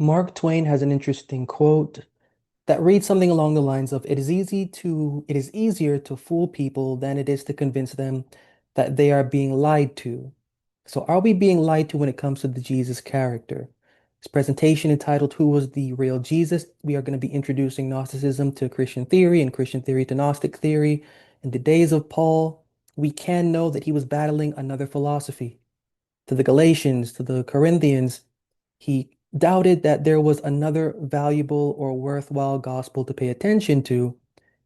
Mark Twain has an interesting quote that reads something along the lines of, it is easier to fool people than it is to convince them that they are being lied to. So are we being lied to when it comes to the Jesus character? This presentation entitled Who Was the Real Jesus? We are going to be introducing Gnosticism to Christian theory and Christian theory to Gnostic theory. In the days of Paul, we can know that he was battling another philosophy. To the Galatians, to the Corinthians, he doubted that there was another valuable or worthwhile gospel to pay attention to,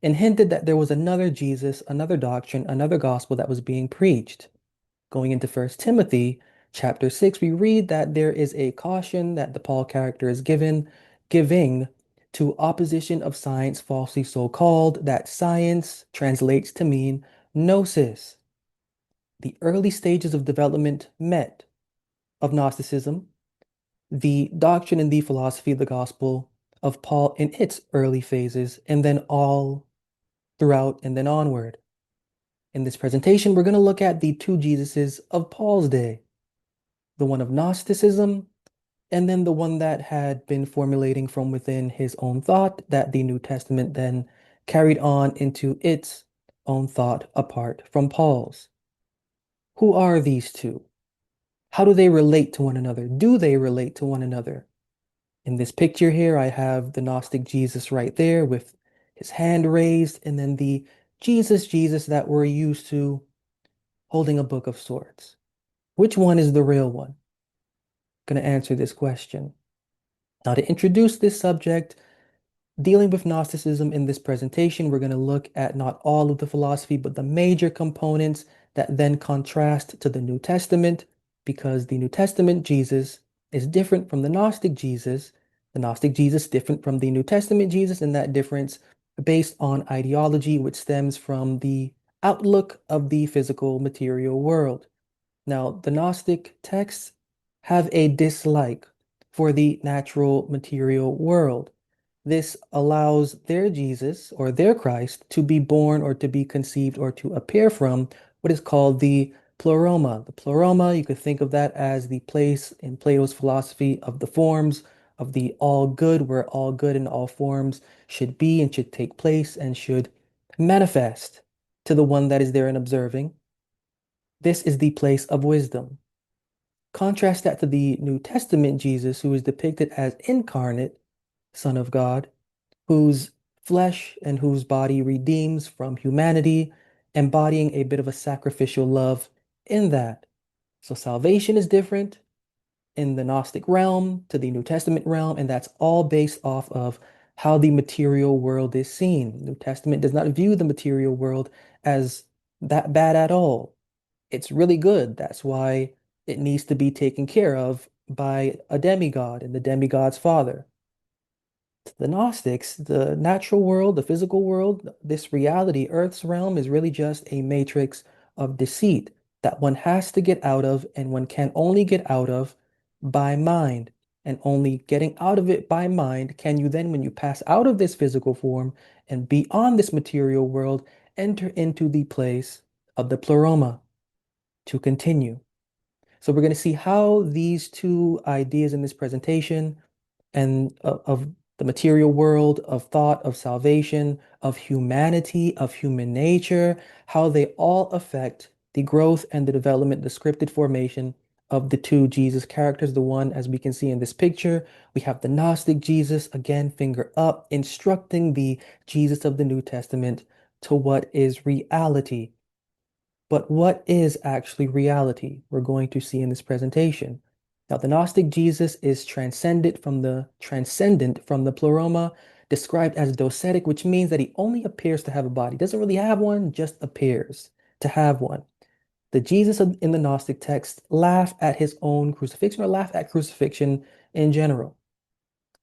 and hinted that there was another Jesus, another doctrine, another gospel that was being preached. Going into First Timothy chapter 6, we read that there is a caution that the Paul character is giving to opposition of science falsely so called, that science translates to mean gnosis. The early stages of development met of Gnosticism, the doctrine and the philosophy of the gospel of Paul in its early phases, and then all throughout and then onward. In this presentation, we're going to look at the two Jesuses of Paul's day, the one of Gnosticism, and then the one that had been formulating from within his own thought that the New Testament then carried on into its own thought apart from Paul's. Who are these two? How do they relate to one another? Do they relate to one another? In this picture here, I have the Gnostic Jesus right there with his hand raised, and then the Jesus that we're used to holding a book of swords. Which one is the real one? Going to answer this question. Now, to introduce this subject, dealing with Gnosticism in this presentation, we're going to look at not all of the philosophy, but the major components that then contrast to the New Testament, because the New Testament Jesus is different from the Gnostic Jesus. The Gnostic Jesus different from the New Testament Jesus, and that difference based on ideology, which stems from the outlook of the physical material world. Now, the Gnostic texts have a dislike for the natural material world. This allows their Jesus or their Christ to be born or to be conceived or to appear from what is called the Pleroma. The Pleroma, you could think of that as the place in Plato's philosophy of the forms, of the all good, where all good in all forms should be and should take place and should manifest to the one that is there and observing. This is the place of wisdom. Contrast that to the New Testament Jesus, who is depicted as incarnate, Son of God, whose flesh and whose body redeems from humanity, embodying a bit of a sacrificial love in that. So salvation is different in the Gnostic realm to the New Testament realm, and that's all based off of how the material world is seen. The New Testament does not view the material world as that bad at all. It's really good. That's why it needs to be taken care of by a demigod and the demigod's father. The Gnostics, the natural world, the physical world, this reality, Earth's realm, is really just a matrix of deceit that one has to get out of, and one can only get out of by mind. And only getting out of it by mind can you then, when you pass out of this physical form and beyond this material world, enter into the place of the pleroma to continue. So we're going to see how these two ideas in this presentation and of the material world, of thought, of salvation, of humanity, of human nature, how they all affect the growth and the development, the scripted formation of the two Jesus characters. The one, as we can see in this picture, we have the Gnostic Jesus, again, finger up, instructing the Jesus of the New Testament to what is reality. But what is actually reality? We're going to see in this presentation. Now, the Gnostic Jesus is transcendent from the Pleroma, described as docetic, which means that he only appears to have a body. Doesn't really have one, just appears to have one. The Jesus in the Gnostic text laugh at his own crucifixion or laugh at crucifixion in general.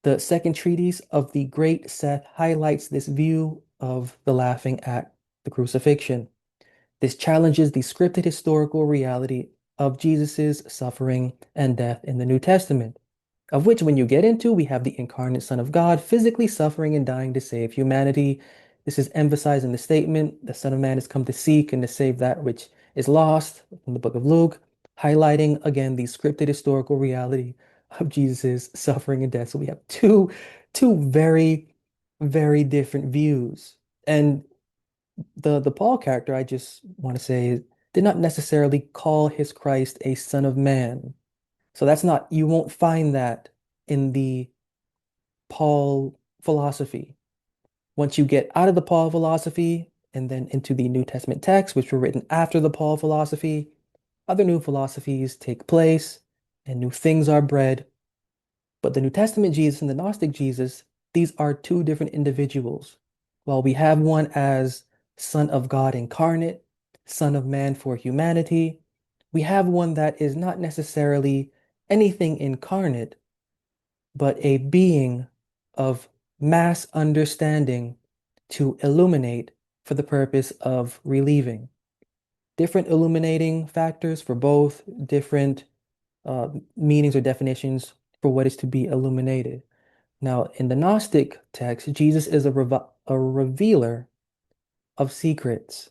The second treatise of the Great Seth highlights this view of the laughing at the crucifixion. This challenges the scripted historical reality of Jesus's suffering and death in the New Testament, of which, when you get into, we have the incarnate Son of God physically suffering and dying to save humanity. This is emphasized in the statement, the Son of Man has come to seek and to save that which is lost in the book of Luke, highlighting again the scripted historical reality of Jesus's suffering and death. So we have two very, very different views. And the Paul character, I just want to say, did not necessarily call his Christ a son of man. So that's not, you won't find that in the Paul philosophy. Once you get out of the Paul philosophy and then into the New Testament texts, which were written after the Paul philosophy, other new philosophies take place and new things are bred. But the New Testament Jesus and the Gnostic Jesus, these are two different individuals. While we have one as Son of God incarnate, Son of Man for humanity, we have one that is not necessarily anything incarnate, but a being of mass understanding to illuminate for the purpose of relieving. Different illuminating factors for both, different meanings or definitions for what is to be illuminated. Now, in the Gnostic text, Jesus is a revealer of secrets.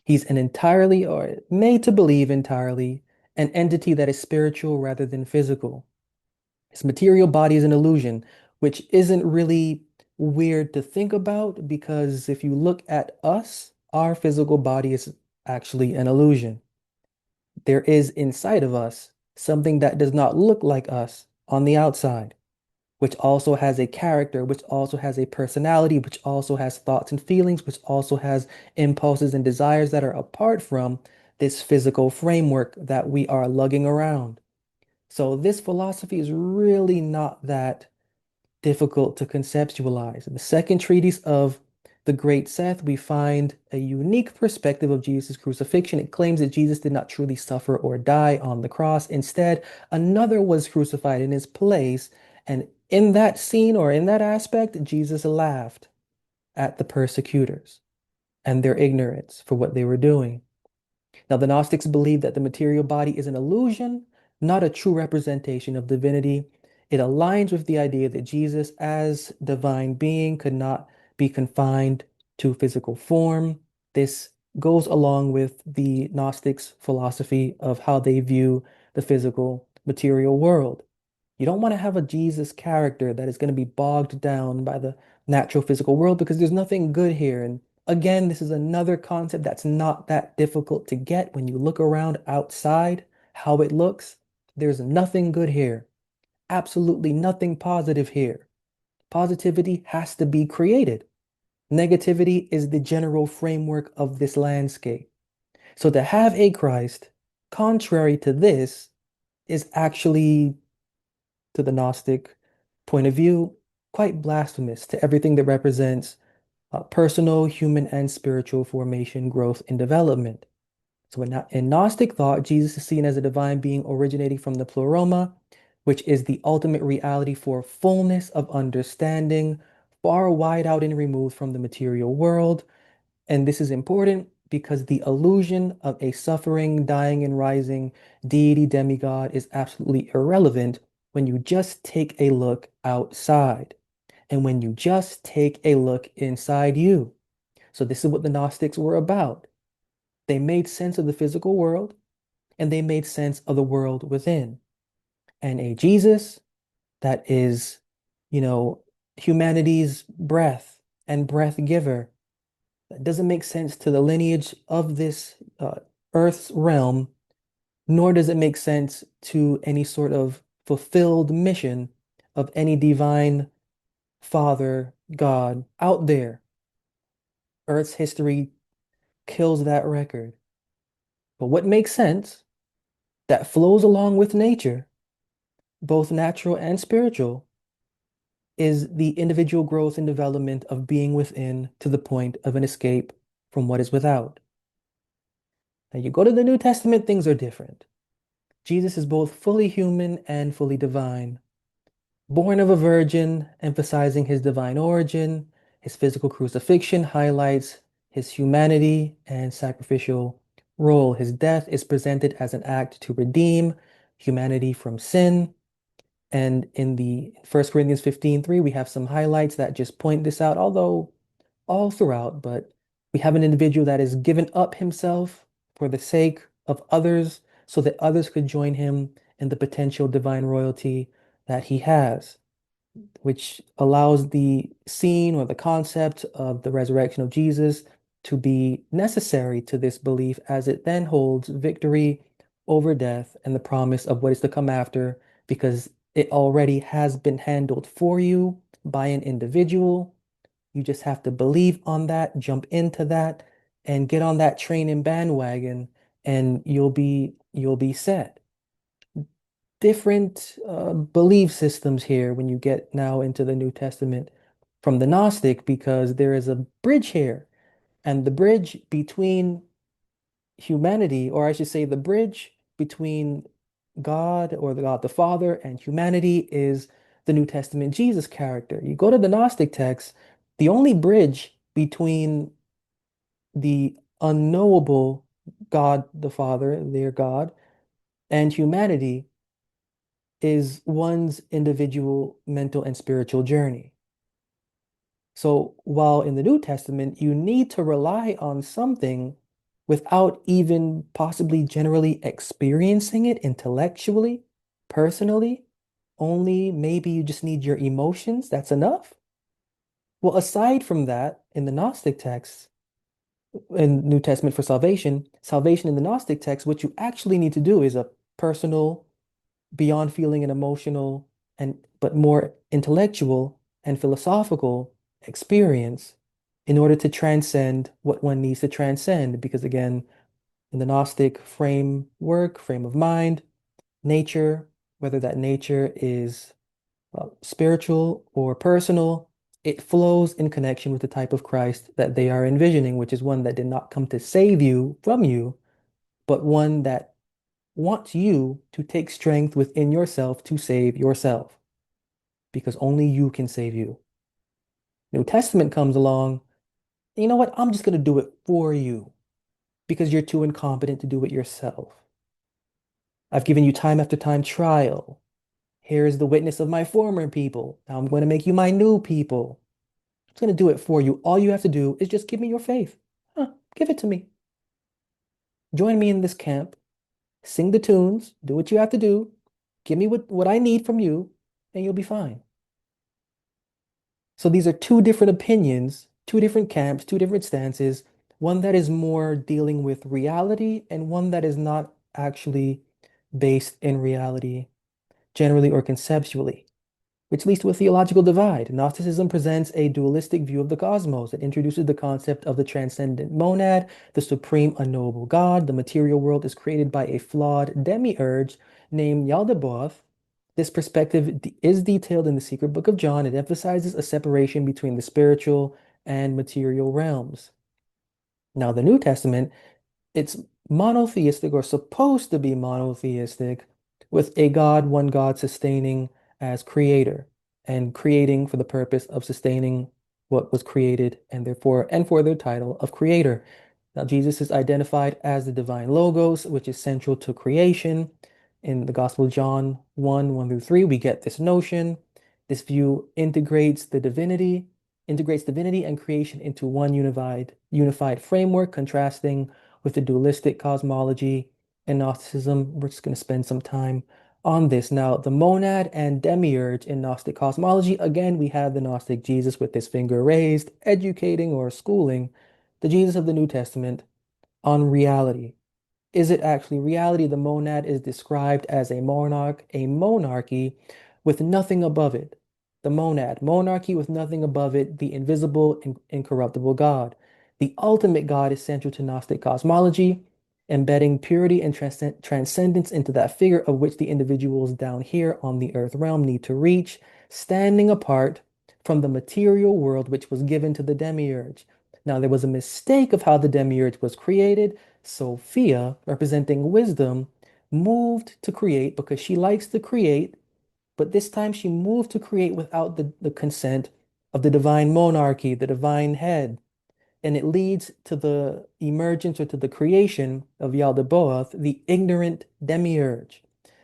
He's an entirely, or made to believe entirely, an entity that is spiritual rather than physical. His material body is an illusion, which isn't really weird to think about because if you look at us, our physical body is actually an illusion. There is inside of us something that does not look like us on the outside, which also has a character, which also has a personality, which also has thoughts and feelings, which also has impulses and desires that are apart from this physical framework that we are lugging around. So this philosophy is really not that difficult to conceptualize. In the second treatise of the Great Seth, we find a unique perspective of Jesus' crucifixion. It claims that Jesus did not truly suffer or die on the cross. Instead, another was crucified in his place. And in that scene or in that aspect, Jesus laughed at the persecutors and their ignorance for what they were doing. Now, the Gnostics believe that the material body is an illusion, not a true representation of divinity. It aligns with the idea that Jesus, as divine being, could not be confined to physical form. This goes along with the Gnostics' philosophy of how they view the physical material world. You don't want to have a Jesus character that is going to be bogged down by the natural physical world because there's nothing good here. And again, this is another concept that's not that difficult to get when you look around outside, how it looks. There's nothing good here. Absolutely nothing positive here. Positivity has to be created. Negativity is the general framework of this landscape. So to have a Christ contrary to this is actually, to the Gnostic point of view, quite blasphemous to everything that represents personal, human, and spiritual formation, growth, and development. So in Gnostic thought, Jesus is seen as a divine being originating from the Pleroma, which is the ultimate reality for fullness of understanding, far wide out and removed from the material world. And this is important because the illusion of a suffering, dying, and rising deity demigod is absolutely irrelevant when you just take a look outside and when you just take a look inside you. So this is what the Gnostics were about. They made sense of the physical world and they made sense of the world within. And a Jesus that is, you know, humanity's breath and breath giver, that doesn't make sense to the lineage of this Earth's realm, nor does it make sense to any sort of fulfilled mission of any divine Father, God out there. Earth's history kills that record. But what makes sense, that flows along with nature, both natural and spiritual, is the individual growth and development of being within to the point of an escape from what is without. Now you go to the New Testament, things are different. Jesus is both fully human and fully divine. Born of a virgin, emphasizing his divine origin, his physical crucifixion highlights his humanity and sacrificial role. His death is presented as an act to redeem humanity from sin. And in the 1 Corinthians 15:3, we have some highlights that just point this out, although all throughout, but we have an individual that has given up himself for the sake of others so that others could join him in the potential divine royalty that he has, which allows the scene or the concept of the resurrection of Jesus to be necessary to this belief, as it then holds victory over death and the promise of what is to come after, because it already has been handled for you by an individual. You just have to believe on that, jump into that, and get on that train and bandwagon, and you'll be set. Different belief systems here when you get now into the New Testament from the Gnostic, because there is a bridge here, and the bridge between humanity, or I should say, the bridge between God or the God the Father and humanity is the New Testament Jesus character. You go to the Gnostic text, the only bridge between the unknowable God the Father, their God, and humanity is one's individual mental and spiritual journey. So while in the New Testament, you need to rely on something without even possibly generally experiencing it intellectually, personally, only maybe you just need your emotions, that's enough. Well, aside from that, in the Gnostic texts, in New Testament for salvation, salvation in the Gnostic text, what you actually need to do is a personal, beyond feeling and emotional, and but more intellectual and philosophical experience in order to transcend what one needs to transcend. Because again, in the Gnostic framework, frame of mind, nature, whether that nature is spiritual or personal, it flows in connection with the type of Christ that they are envisioning, which is one that did not come to save you from you, but one that wants you to take strength within yourself to save yourself, because only you can save you. New Testament comes along, you know what? I'm just going to do it for you because you're too incompetent to do it yourself. I've given you time after time trial. Here is the witness of my former people. Now I'm going to make you my new people. I'm just going to do it for you. All you have to do is just give me your faith. Give it to me. Join me in this camp. Sing the tunes. Do what you have to do. Give me what I need from you, and you'll be fine. So these are two different opinions, two different camps, two different stances, one that is more dealing with reality and one that is not actually based in reality, generally or conceptually, which leads to a theological divide. Gnosticism presents a dualistic view of the cosmos. It introduces the concept of the transcendent monad, the supreme unknowable God. The material world is created by a flawed demiurge named Yaldabaoth. This perspective is detailed in the secret book of John. It emphasizes a separation between the spiritual and material realms. Now, the New Testament, it's monotheistic or supposed to be monotheistic, with a God, one God sustaining as creator and creating for the purpose of sustaining what was created, and therefore and for their title of creator. Now, Jesus is identified as the divine logos, which is central to creation. In the Gospel of John 1, 1 through 3, we get this notion. This view integrates divinity and creation into one unified framework, contrasting with the dualistic cosmology and Gnosticism. We're just going to spend some time on this. Now, the monad and demiurge in Gnostic cosmology, again, we have the Gnostic Jesus with his finger raised, educating or schooling the Jesus of the New Testament on reality. Is it actually reality? The monad is described as a monarchy with nothing above it. The monad, monarchy with nothing above it, the invisible, incorruptible God. The ultimate God is central to Gnostic cosmology, embedding purity and transcendence into that figure of which the individuals down here on the earth realm need to reach, standing apart from the material world which was given to the demiurge. Now, there was a mistake of how the demiurge was created. Sophia, representing wisdom, moved to create because she likes to create, but this time she moved to create without the consent of the divine monarchy, the divine head. And it leads to the emergence or to the creation of Yaldabaoth, the ignorant demiurge.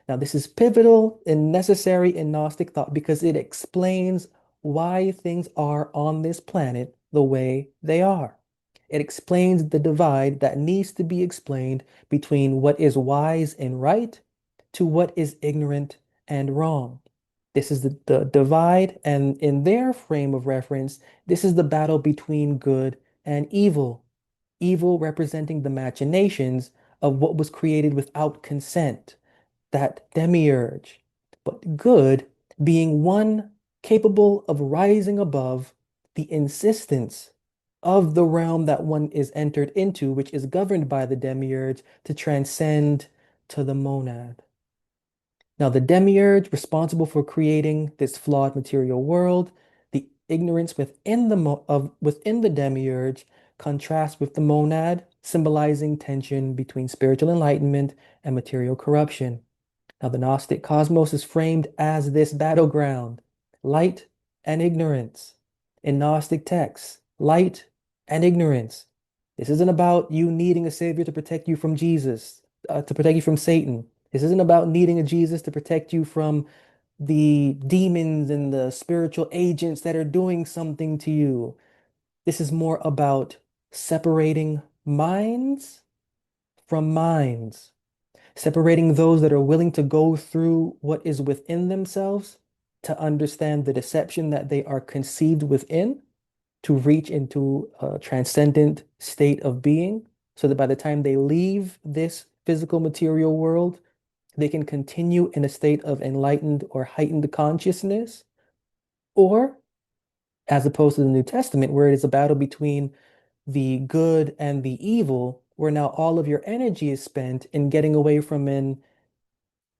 Now, this is pivotal and necessary in Gnostic thought because it explains why things are on this planet the way they are. It explains the divide that needs to be explained between what is wise and right to what is ignorant and wrong. This is the divide, and in their frame of reference, this is the battle between good and evil. Evil representing the machinations of what was created without consent, that demiurge. But good being one capable of rising above the insistence of the realm that one is entered into, which is governed by the demiurge, to transcend to the monad. Now, the demiurge, responsible for creating this flawed material world, the ignorance within the demiurge contrasts with the monad, symbolizing tension between spiritual enlightenment and material corruption. Now, the Gnostic cosmos is framed as this battleground, light and ignorance. In Gnostic texts, light and ignorance. This isn't about you needing a savior to protect you from Jesus, to protect you from Satan. This isn't about needing a Jesus to protect you from the demons and the spiritual agents that are doing something to you. This is more about separating minds from minds, separating those that are willing to go through what is within themselves to understand the deception that they are conceived within, to reach into a transcendent state of being, so that by the time they leave this physical material world, they can continue in a state of enlightened or heightened consciousness, or as opposed to the New Testament, where it is a battle between the good and the evil, where now all of your energy is spent in getting away from an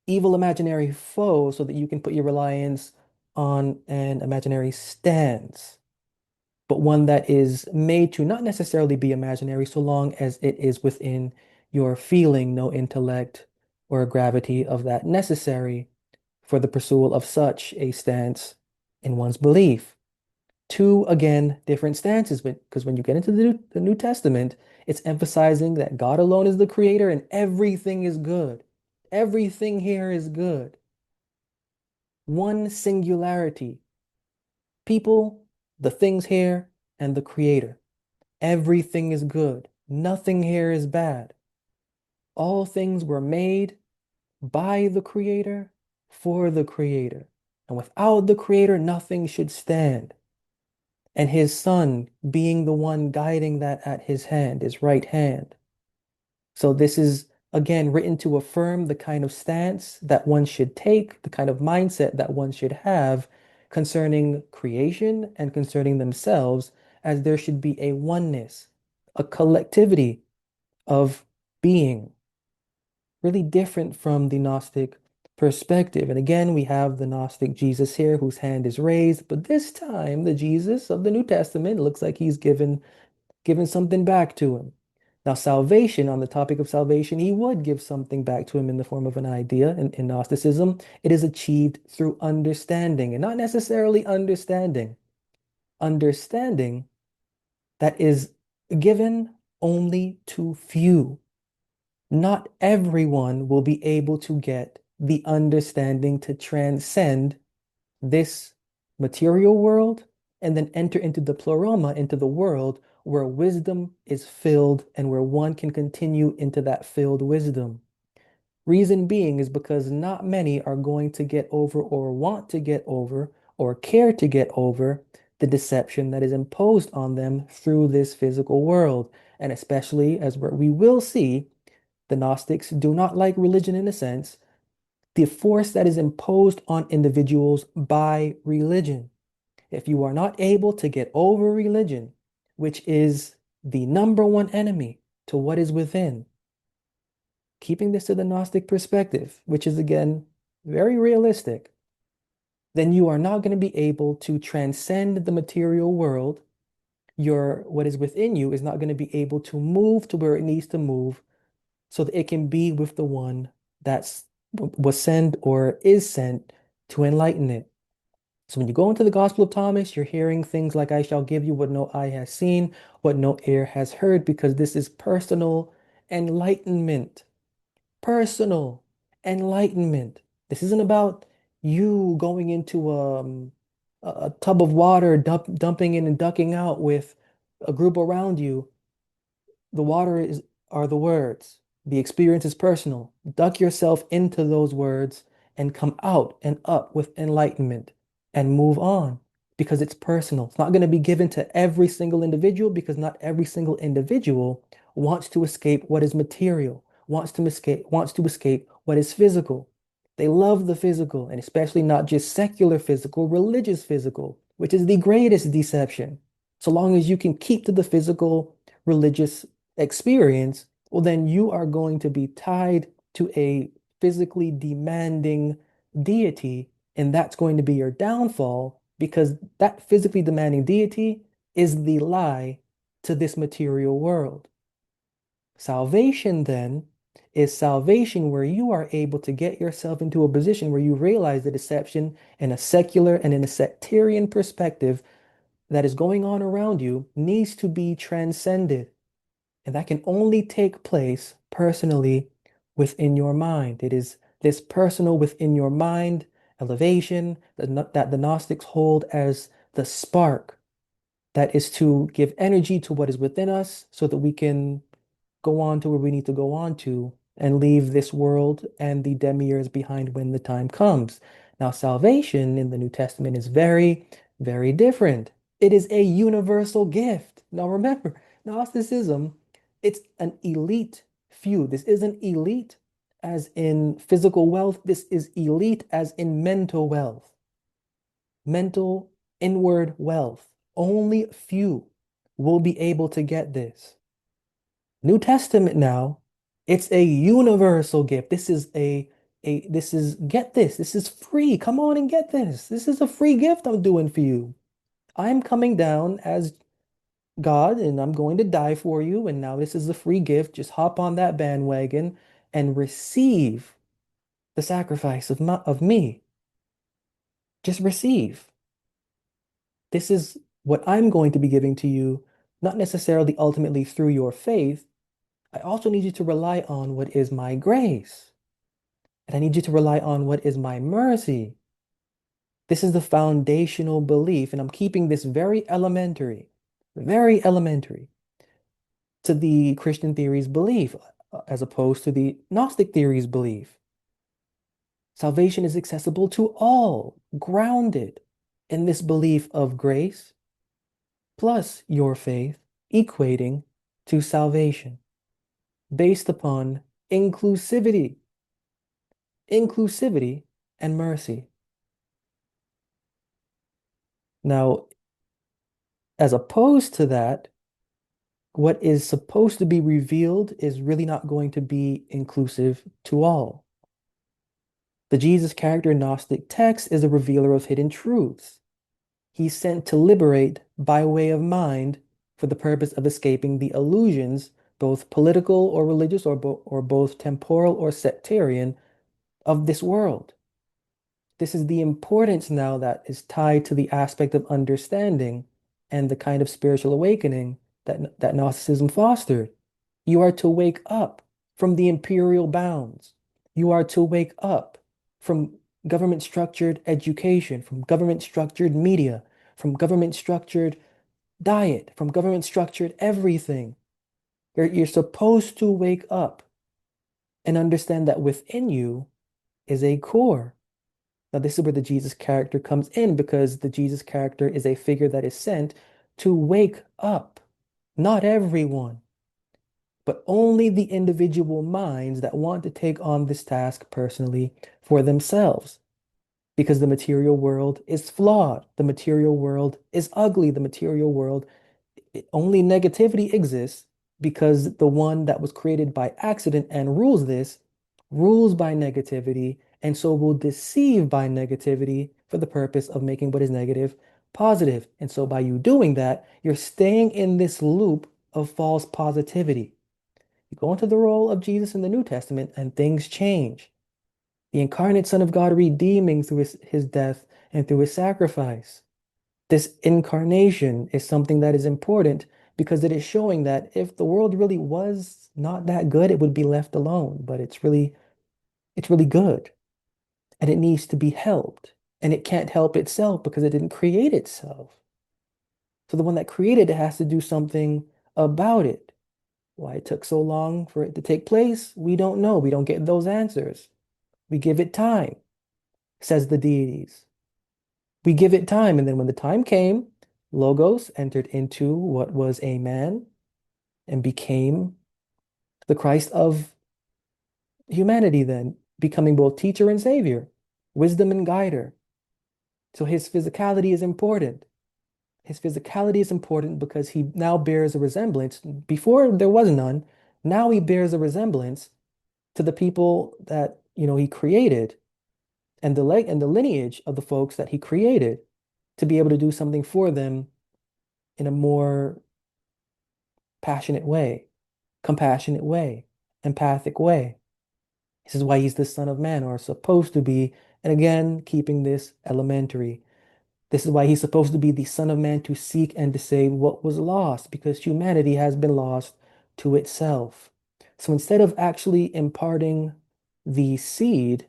evil imaginary foe so that you can put your reliance on an imaginary stance, but one that is made to not necessarily be imaginary so long as it is within your feeling, no intellect or gravity of that necessary for the pursuit of such a stance in one's belief. Two, again, different stances, because when you get into the New Testament, it's emphasizing that God alone is the creator and everything is good. Everything here is good. One singularity. People, the things here, and the creator. Everything is good. Nothing here is bad. All things were made by the creator, for the creator. And without the creator, nothing should stand. And his son being the one guiding that at his hand, his right hand. So this is again written to affirm the kind of stance that one should take, the kind of mindset that one should have concerning creation and concerning themselves, as there should be a oneness, a collectivity of being, really different from the Gnostic perspective. And again, we have the Gnostic Jesus here whose hand is raised, but this time the Jesus of the New Testament looks like he's given something back to him. Now, salvation, on the topic of salvation, he would give something back to him in the form of an idea in Gnosticism. It is achieved through understanding, and not necessarily understanding. Understanding that is given only to few. Not everyone will be able to get the understanding to transcend this material world and then enter into the pleroma, into the world where wisdom is filled and where one can continue into that filled wisdom. Reason being is because not many are going to get over or want to get over or care to get over the deception that is imposed on them through this physical world. And especially as we will see, the Gnostics do not like religion in a sense, the force that is imposed on individuals by religion. If you are not able to get over religion, which is the number one enemy to what is within, keeping this to the Gnostic perspective, which is again very realistic, then you are not going to be able to transcend the material world. What is within you is not going to be able to move to where it needs to move so that it can be with the one that's was sent or is sent to enlighten it. So when you go into the Gospel of Thomas, you're hearing things like, I shall give you what no eye has seen, what no ear has heard, because this is personal enlightenment. Personal enlightenment. This isn't about you going into a tub of water, dumping in and ducking out with a group around you. The water are the words. The experience is personal. Duck yourself into those words and come out and up with enlightenment and move on because it's personal. It's not going to be given to every single individual because not every single individual wants to escape what is material, wants to escape what is physical. They love the physical, and especially not just secular physical, religious physical, which is the greatest deception. So long as you can keep to the physical religious experience, well, then you are going to be tied to a physically demanding deity, and that's going to be your downfall because that physically demanding deity is the lie to this material world. Salvation, then, is salvation where you are able to get yourself into a position where you realize the deception in a secular and in a sectarian perspective that is going on around you needs to be transcended. And that can only take place personally within your mind. It is this personal within your mind elevation that the Gnostics hold as the spark that is to give energy to what is within us so that we can go on to where we need to go on to and leave this world and the demiurge behind when the time comes. Now, salvation in the New Testament is very, very different. It is a universal gift. Now, remember, Gnosticism, it's an elite few. This isn't elite as in physical wealth. This is elite as in mental wealth, mental inward wealth. Only few will be able to get this. New Testament now, it's a universal gift. This is get this. This is free. Come on and get this. This is a free gift I'm doing for you. I'm coming down as God and I'm going to die for you. And now this is a free gift. Just hop on that bandwagon and receive the sacrifice of me. Just receive. This is what I'm going to be giving to you, not necessarily ultimately through your faith. I also need you to rely on what is my grace. And I need you to rely on what is my mercy. This is the foundational belief, and I'm keeping this very elementary to the Christian theory's belief, as opposed to the Gnostic theory's belief. Salvation is accessible to all, grounded in this belief of grace plus your faith equating to salvation based upon inclusivity, inclusivity and mercy. Now, as opposed to that, what is supposed to be revealed is really not going to be inclusive to all. The Jesus character in Gnostic text is a revealer of hidden truths. He's sent to liberate by way of mind for the purpose of escaping the illusions, both political or religious or both temporal or sectarian, of this world. This is the importance now that is tied to the aspect of understanding and the kind of spiritual awakening that Gnosticism fostered. You are to wake up from the imperial bounds. You are to wake up from government structured education, from government structured media, from government structured diet, from government structured everything. You're supposed to wake up and understand that within you is a core. Now, this is where the Jesus character comes in because the Jesus character is a figure that is sent to wake up. Not everyone, but only the individual minds that want to take on this task personally for themselves. Because the material world is flawed. The material world is ugly. The material world, only negativity exists because the one that was created by accident and rules this rules by negativity and so will deceive by negativity for the purpose of making what is negative positive. And so by you doing that, you're staying in this loop of false positivity. You go into the role of Jesus in the New Testament and things change. The incarnate Son of God redeeming through his death and through his sacrifice. This incarnation is something that is important because it is showing that if the world really was not that good, it would be left alone. But it's really good and it needs to be helped. And it can't help itself because it didn't create itself. So the one that created it has to do something about it. Why it took so long for it to take place, we don't know. We don't get those answers. We give it time. says the deities. We give it time, and then when the time came, Logos entered into what was a man and became the Christ of humanity, then, becoming both teacher and savior, wisdom and guider. So his physicality is important. His physicality is important because he now bears a resemblance. Before there was none, now he bears a resemblance to the people that, he created and the lineage of the folks that he created to be able to do something for them in a more passionate way, compassionate way, empathic way. This is why he's the Son of Man, or supposed to be. And again, keeping this elementary. This is why he's supposed to be the Son of Man to seek and to save what was lost, because humanity has been lost to itself. So instead of actually imparting the seed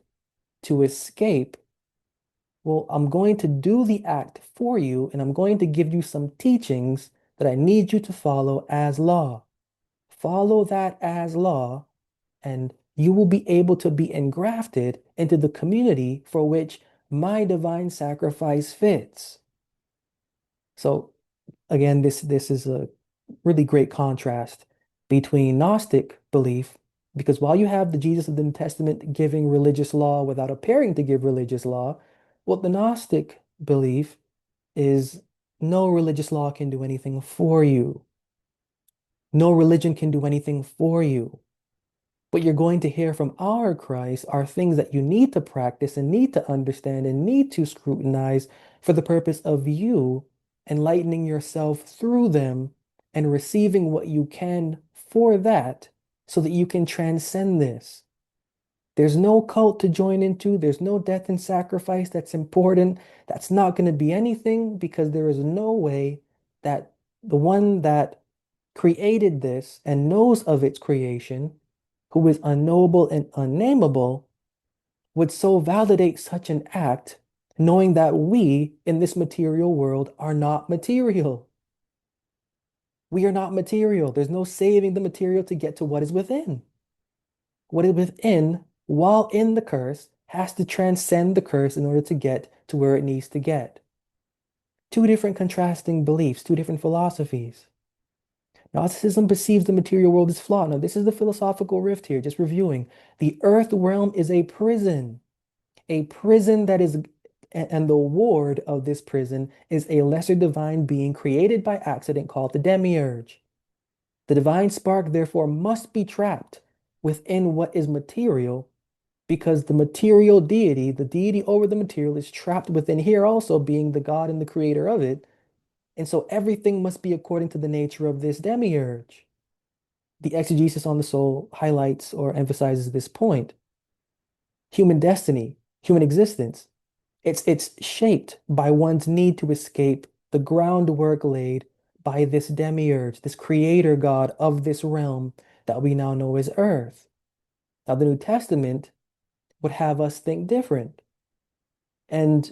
to escape, well, I'm going to do the act for you, and I'm going to give you some teachings that I need you to follow as law. Follow that as law, and you will be able to be engrafted into the community for which my divine sacrifice fits. So again, this is a really great contrast between Gnostic belief, because while you have the Jesus of the New Testament giving religious law without appearing to give religious law, what the Gnostic belief is no religious law can do anything for you. No religion can do anything for you. What you're going to hear from our Christ are things that you need to practice and need to understand and need to scrutinize for the purpose of you enlightening yourself through them and receiving what you can for that so that you can transcend this. There's no cult to join into. There's no death and sacrifice that's important. That's not going to be anything, because there is no way that the one that created this and knows of its creation, who is unknowable and unnameable, would so validate such an act, knowing that we in this material world are not material. We are not material. There's no saving the material to get to what is within. What is within, while in the curse, has to transcend the curse in order to get to where it needs to get. Two different contrasting beliefs, two different philosophies. Gnosticism perceives the material world as flawed. Now, this is the philosophical rift here, just reviewing. The earth realm is a prison that is, and the ward of this prison is a lesser divine being created by accident called the Demiurge. The divine spark, therefore, must be trapped within what is material, because the material deity, the deity over the material, is trapped within here also, being the God and the creator of it. And so everything must be according to the nature of this Demiurge. The exegesis on the soul highlights or emphasizes this point. Human destiny, human existence, it's shaped by one's need to escape the groundwork laid by this Demiurge, this creator God of this realm that we now know as Earth. Now, the New Testament would have us think different. And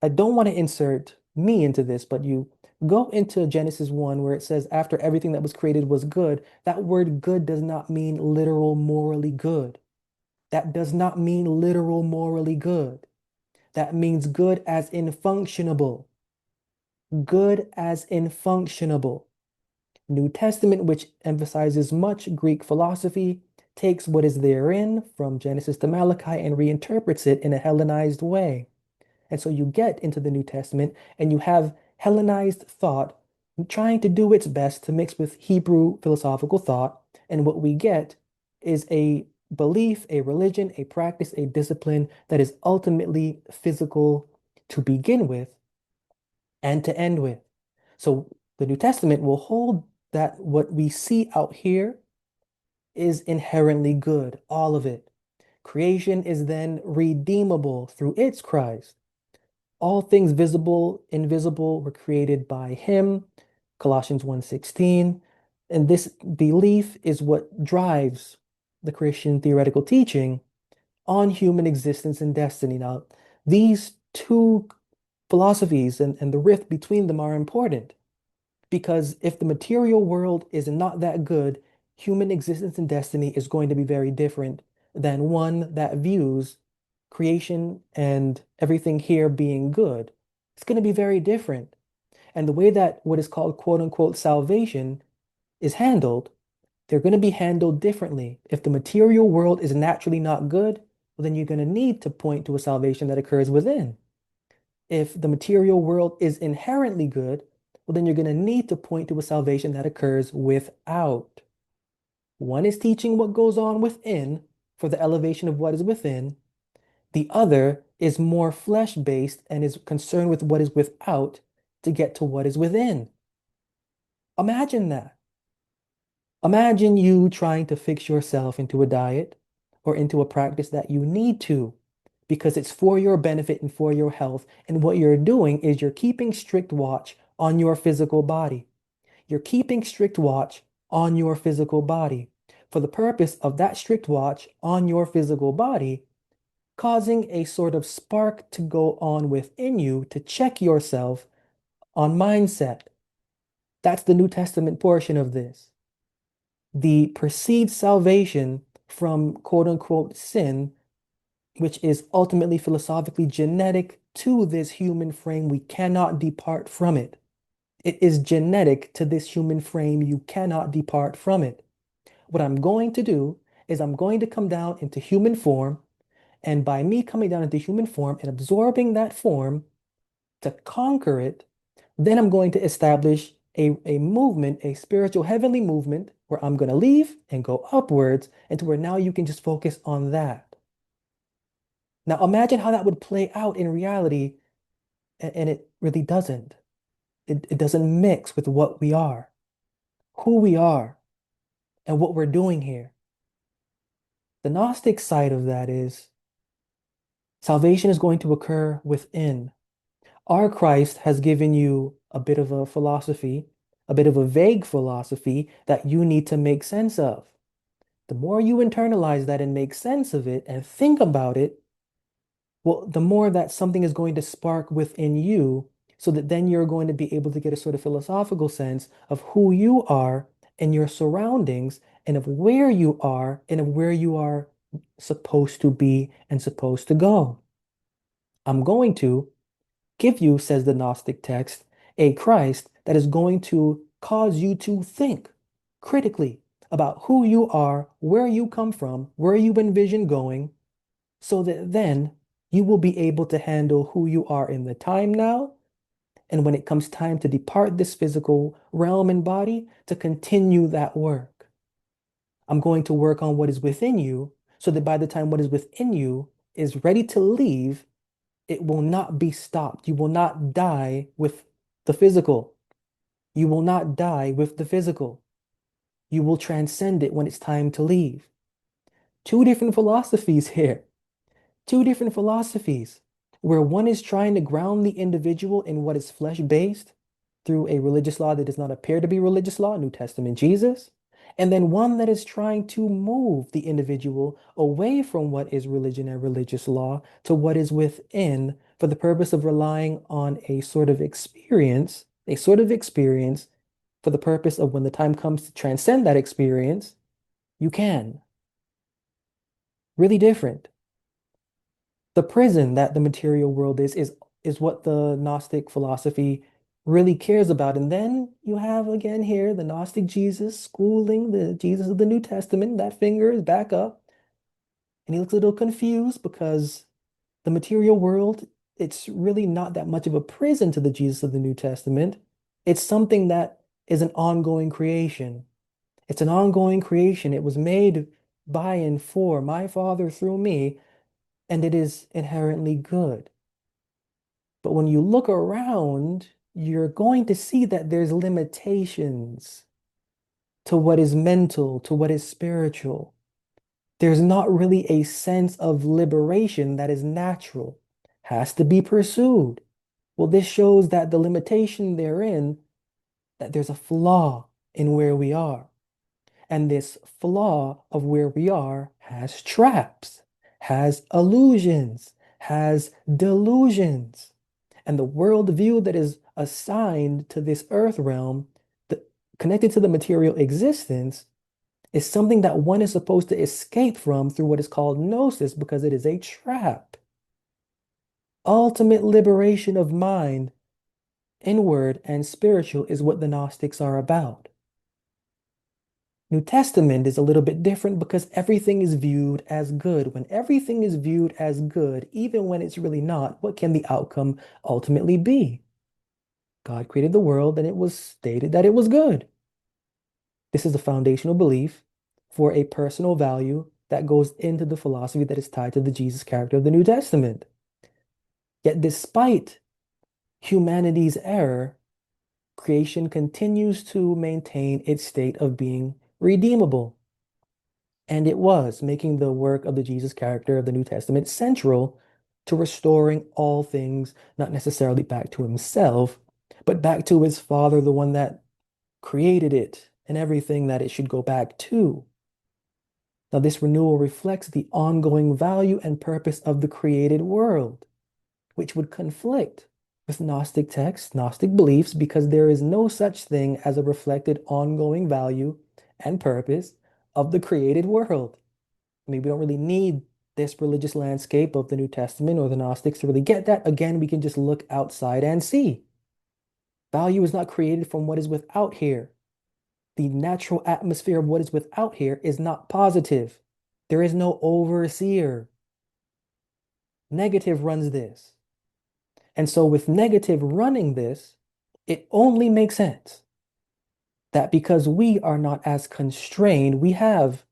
I don't want to insert me into this, but you go into Genesis 1 where it says, after everything that was created was good. That word good does not mean literal morally good. That does not mean literal morally good. That means good as in functionable. Good as in functionable. New Testament, which emphasizes much Greek philosophy, takes what is therein from Genesis to Malachi and reinterprets it in a Hellenized way. And so you get into the New Testament and you have Hellenized thought trying to do its best to mix with Hebrew philosophical thought. And what we get is a belief, a religion, a practice, a discipline that is ultimately physical to begin with and to end with. So the New Testament will hold that what we see out here is inherently good, all of it. Creation is then redeemable through its Christ. All things visible, invisible were created by him, Colossians 1:16. And this belief is what drives the Christian theoretical teaching on human existence and destiny. Now, these two philosophies and the rift between them are important, because if the material world is not that good, human existence and destiny is going to be very different than one that views creation and everything here being good, it's going to be very different. And the way that what is called quote unquote salvation is handled, they're going to be handled differently. If the material world is naturally not good, well, then you're going to need to point to a salvation that occurs within. If the material world is inherently good, well, then you're going to need to point to a salvation that occurs without. One is teaching what goes on within for the elevation of what is within. The other is more flesh-based and is concerned with what is without to get to what is within. Imagine that. Imagine you trying to fix yourself into a diet or into a practice that you need to because it's for your benefit and for your health. And what you're doing is you're keeping strict watch on your physical body. You're keeping strict watch on your physical body for the purpose of that strict watch on your physical body, causing a sort of spark to go on within you to check yourself on mindset. That's the New Testament portion of this. The perceived salvation from quote unquote sin, which is ultimately philosophically genetic to this human frame. We cannot depart from it. It is genetic to this human frame. You cannot depart from it. What I'm going to do is I'm going to come down into human form. And by me coming down into human form and absorbing that form to conquer it, then I'm going to establish a movement, a spiritual heavenly movement, where I'm going to leave and go upwards into where now you can just focus on that. Now imagine how that would play out in reality, and it really doesn't. It doesn't mix with what we are, who we are, and what we're doing here. The Gnostic side of that is salvation is going to occur within. Our Christ has given you a bit of a philosophy, a bit of a vague philosophy that you need to make sense of. The more you internalize that and make sense of it and think about it, well, the more that something is going to spark within you, so that then you're going to be able to get a sort of philosophical sense of who you are and your surroundings and of where you are and of where you are supposed to be and supposed to go. I'm going to give you, says the Gnostic text, a Christ that is going to cause you to think critically about who you are, where you come from, where you envision going, so that then you will be able to handle who you are in the time now. And when it comes time to depart this physical realm and body, to continue that work. I'm going to work on what is within you so that by the time what is within you is ready to leave, it will not be stopped. You will not die with the physical. You will not die with the physical. You will transcend it when it's time to leave. Two different philosophies here. Two different philosophies where one is trying to ground the individual in what is flesh-based through a religious law that does not appear to be religious law, New Testament Jesus, and then one that is trying to move the individual away from what is religion and religious law to what is within for the purpose of relying on a sort of experience for the purpose of when the time comes to transcend that experience, you can. Really different. The prison that the material world is what the Gnostic philosophy really cares about. And then you have again here the Gnostic Jesus schooling the Jesus of the New Testament. That finger is back up. And he looks a little confused because the material world, it's really not that much of a prison to the Jesus of the New Testament. It's something that is an ongoing creation. It's an ongoing creation. It was made by and for my Father through me, and it is inherently good. But when you look around, you're going to see that there's limitations to what is mental, to what is spiritual. There's not really a sense of liberation that is natural, has to be pursued. Well, this shows that the limitation therein, that there's a flaw in where we are. And this flaw of where we are has traps, has illusions, has delusions. And the worldview that is assigned to this earth realm, connected to the material existence, is something that one is supposed to escape from through what is called gnosis because it is a trap. Ultimate liberation of mind, inward and spiritual, is what the Gnostics are about. New Testament is a little bit different because everything is viewed as good. When everything is viewed as good, even when it's really not, what can the outcome ultimately be? God created the world and it was stated that it was good. This is the foundational belief for a personal value that goes into the philosophy that is tied to the Jesus character of the New Testament. Yet, despite humanity's error, creation continues to maintain its state of being redeemable. And it was, making the work of the Jesus character of the New Testament central to restoring all things, not necessarily back to himself, but back to his Father, the one that created it and everything that it should go back to. Now, this renewal reflects the ongoing value and purpose of the created world, which would conflict with Gnostic texts, Gnostic beliefs, because there is no such thing as a reflected ongoing value and purpose of the created world. I mean, we don't really need this religious landscape of the New Testament or the Gnostics to really get that. Again, we can just look outside and see. Value is not created from what is without here. The natural atmosphere of what is without here is not positive. There is no overseer. Negative runs this. And so, with negative running this, it only makes sense that because we are not as constrained, we have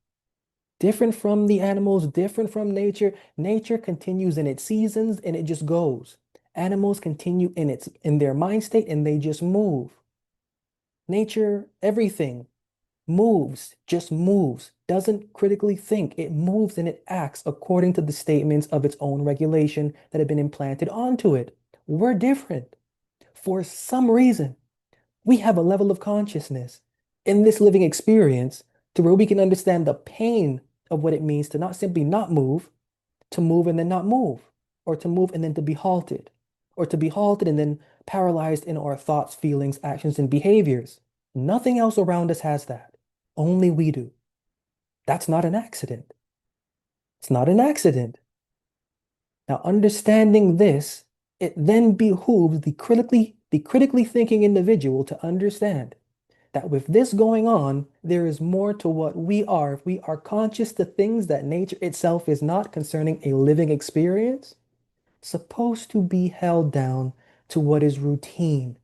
different from the animals, different from nature. Nature continues in its seasons and it just goes. Animals continue in their mind state and they just move. Nature, everything moves, just moves, doesn't critically think. It moves and it acts according to the statements of its own regulation that have been implanted onto it. We're different. For some reason, we have a level of consciousness in this living experience to where we can understand the pain of what it means to not simply not move, to move and then not move, or to move and then to be halted, or to be halted and then paralyzed in our thoughts, feelings, actions, and behaviors. Nothing else around us has that. Only we do. That's not an accident. It's not an accident. Now, understanding this, it then behooves the critically thinking individual to understand that with this going on, there is more to what we are. If we are conscious to things that nature itself is not concerning a living experience, supposed to be held down to what is routine,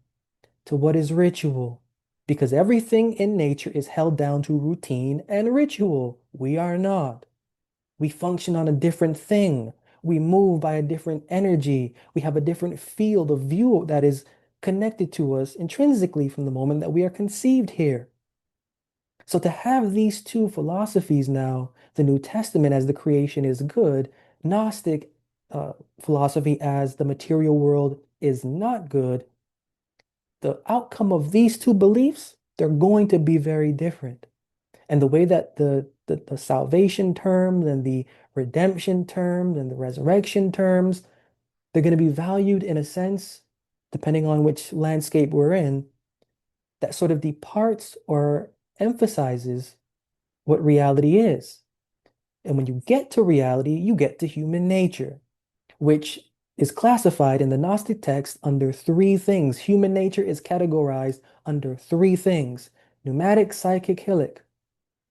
to what is ritual, because everything in nature is held down to routine and ritual. We are not. We function on a different thing. We move by a different energy. We have a different field of view that is connected to us intrinsically from the moment that we are conceived here. So to have these two philosophies now, the New Testament as the creation is good, Gnostic philosophy as the material world is not good, the outcome of these two beliefs, they're going to be very different. And the way that the salvation terms and the redemption terms and the resurrection terms, they're going to be valued in a sense, depending on which landscape we're in, that sort of departs or emphasizes what reality is. And when you get to reality, you get to human nature, which is classified in the Gnostic text under three things. Human nature is categorized under three things: pneumatic, psychic, helic.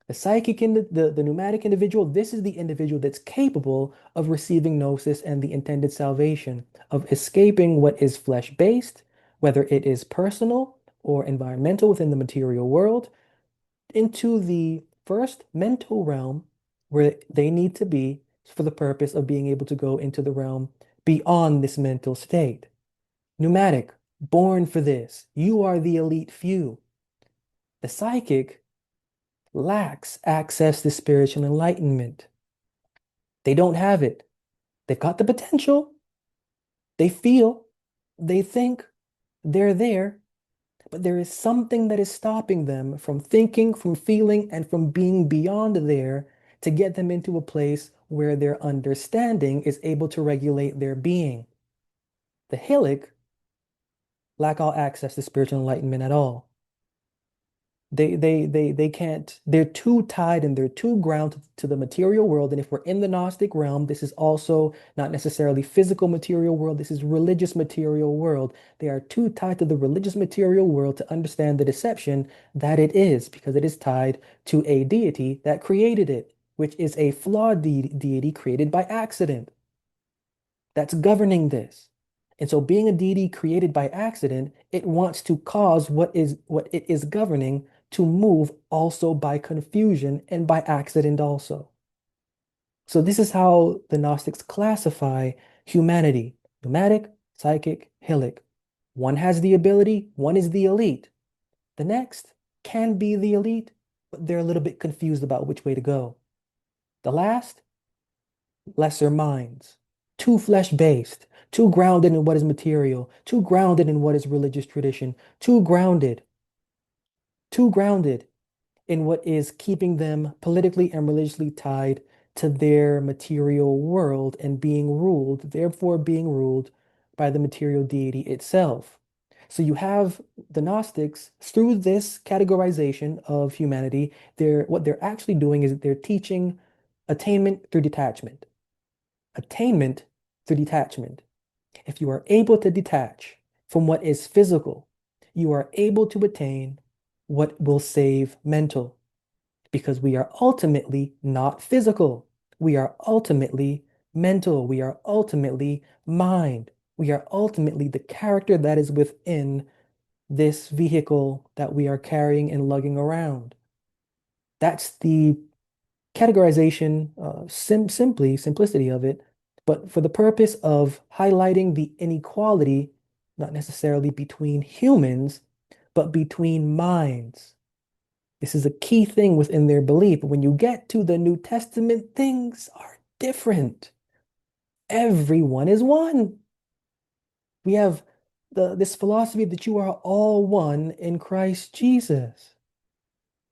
The psychic in the pneumatic individual, this is the individual that's capable of receiving gnosis and the intended salvation, of escaping what is flesh-based, whether it is personal or environmental within the material world, into the first mental realm where they need to be for the purpose of being able to go into the realm beyond this mental state. Pneumatic, born for this. You are the elite few. The psychic lacks access to spiritual enlightenment. They don't have it. They've got the potential. They feel, they think, they're there, but there is something that is stopping them from thinking, from feeling, and from being beyond there to get them into a place where their understanding is able to regulate their being. The Helic lack all access to spiritual enlightenment at all. They can't, they're too tied and they're too grounded to the material world. And if we're in the Gnostic realm, this is also not necessarily physical material world, this is religious material world. They are too tied to the religious material world to understand the deception that it is, because it is tied to a deity that created it, which is a flawed deity created by accident that's governing this. And so being a deity created by accident, it wants to cause what it is governing to move also by confusion and by accident also. So this is how the Gnostics classify humanity: pneumatic, psychic, helic. One has the ability, one is the elite. The next can be the elite, but they're a little bit confused about which way to go. The last, lesser minds, too flesh-based, too grounded in what is material, too grounded in what is religious tradition, too grounded in what is keeping them politically and religiously tied to their material world and being ruled, therefore being ruled by the material deity itself. So you have the Gnostics, through this categorization of humanity, what they're actually doing is they're teaching attainment through detachment. Attainment through detachment. If you are able to detach from what is physical, you are able to attain what will save mental, because we are ultimately not physical. We are ultimately mental. We are ultimately mind. We are ultimately the character that is within this vehicle that we are carrying and lugging around. That's the categorization, simplicity of it, but for the purpose of highlighting the inequality, not necessarily between humans, but between minds. This is a key thing within their belief. When you get to the New Testament, things are different. Everyone is one. We have this philosophy that you are all one in Christ Jesus.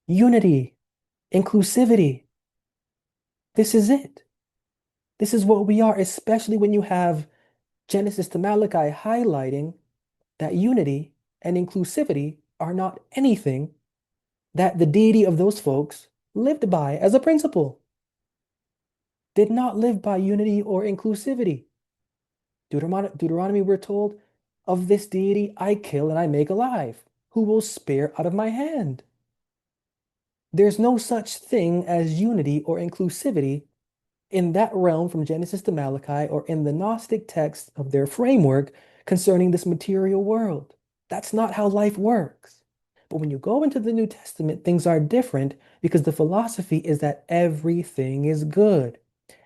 Unity, inclusivity. This is it. This is what we are, especially when you have Genesis to Malachi highlighting that unity and inclusivity are not anything that the deity of those folks lived by as a principle. Did not live by unity or inclusivity. Deuteronomy, we're told, of this deity I kill and I make alive, who will spare out of my hand. There's no such thing as unity or inclusivity in that realm from Genesis to Malachi or in the Gnostic text of their framework concerning this material world. That's not how life works. But when you go into the New Testament, things are different because the philosophy is that everything is good.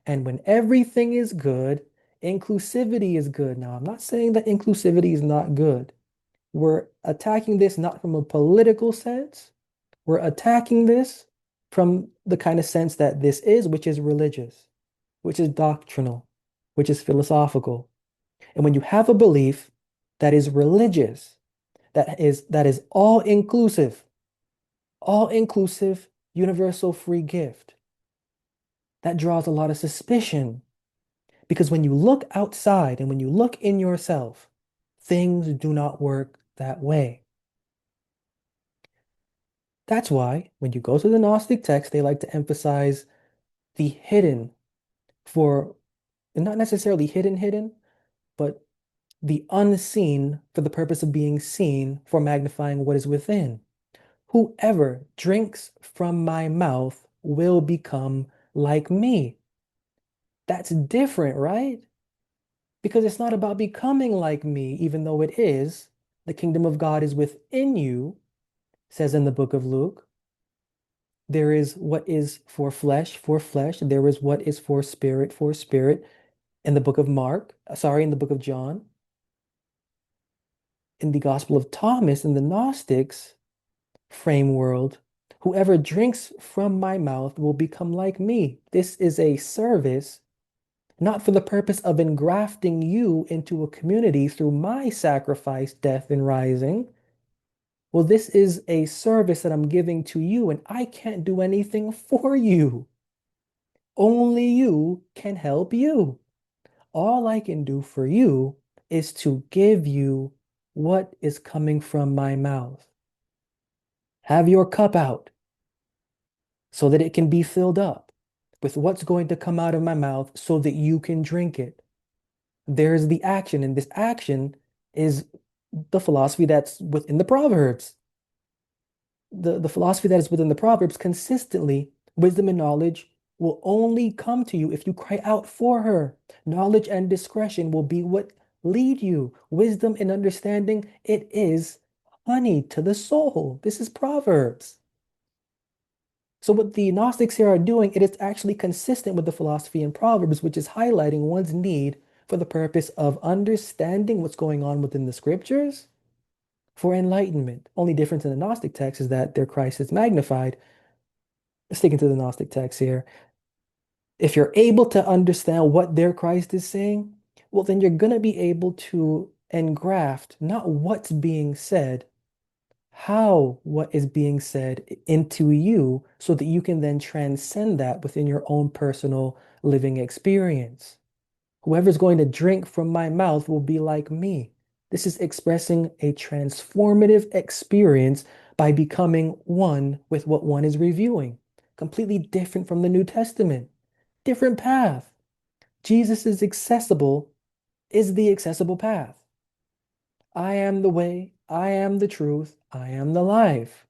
And when everything is good, inclusivity is good. Now, I'm not saying that inclusivity is not good. We're attacking this not from a political sense. We're attacking this from the kind of sense that this is, which is religious, which is doctrinal, which is philosophical. And when you have a belief that is religious, that is all inclusive, universal free gift, that draws a lot of suspicion. Because when you look outside and when you look in yourself, things do not work that way. That's why when you go to the Gnostic text, they like to emphasize the hidden for, not necessarily hidden, but the unseen for the purpose of being seen for magnifying what is within. Whoever drinks from my mouth will become like me. That's different, right? Because it's not about becoming like me, even though it is. The kingdom of God is within you, says in the book of Luke. There is what is for flesh. There is what is for spirit. In the book of in the book of John. In the Gospel of Thomas, in the Gnostics frame world, whoever drinks from my mouth will become like me. This is a service, not for the purpose of engrafting you into a community through my sacrifice, death, and rising. Well, this is a service that I'm giving to you, and I can't do anything for you. Only you can help you. All I can do for you is to give you what is coming from my mouth. Have your cup out so that it can be filled up with what's going to come out of my mouth so that you can drink it. There's the action, and this action is the philosophy that's within the Proverbs. The philosophy that is within the Proverbs consistently, wisdom and knowledge will only come to you if you cry out for her. Knowledge and discretion will be what lead you. Wisdom and understanding, it is honey to the soul. This is Proverbs. So what the Gnostics here are doing, it is actually consistent with the philosophy in Proverbs, which is highlighting one's need for the purpose of understanding what's going on within the scriptures for enlightenment. Only difference in the Gnostic text is that their Christ is magnified. Sticking to the Gnostic text here, if you're able to understand what their Christ is saying, well, then you're going to be able to engraft not what's being said, how what is being said into you so that you can then transcend that within your own personal living experience. Whoever's going to drink from my mouth will be like me. This is expressing a transformative experience by becoming one with what one is reviewing. Completely different from the New Testament. Different path. Jesus is the accessible path. I am the way, I am the truth, I am the life.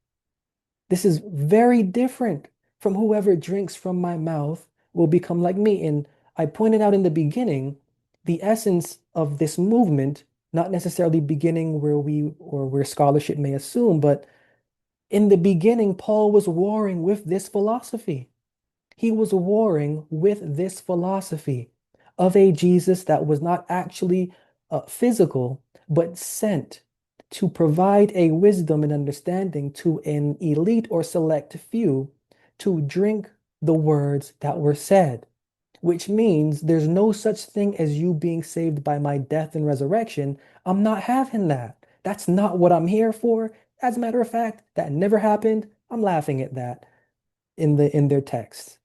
This is very different from whoever drinks from my mouth will become like me. And I pointed out in the beginning the essence of this movement, not necessarily beginning where we or where scholarship may assume, but in the beginning, Paul was warring with this philosophy. He was warring with this philosophy of a Jesus that was not actually physical, but sent to provide a wisdom and understanding to an elite or select few to drink the words that were said, which means there's no such thing as you being saved by my death and resurrection. I'm not having that. That's not what I'm here for. As a matter of fact, that never happened. I'm laughing at that in their text.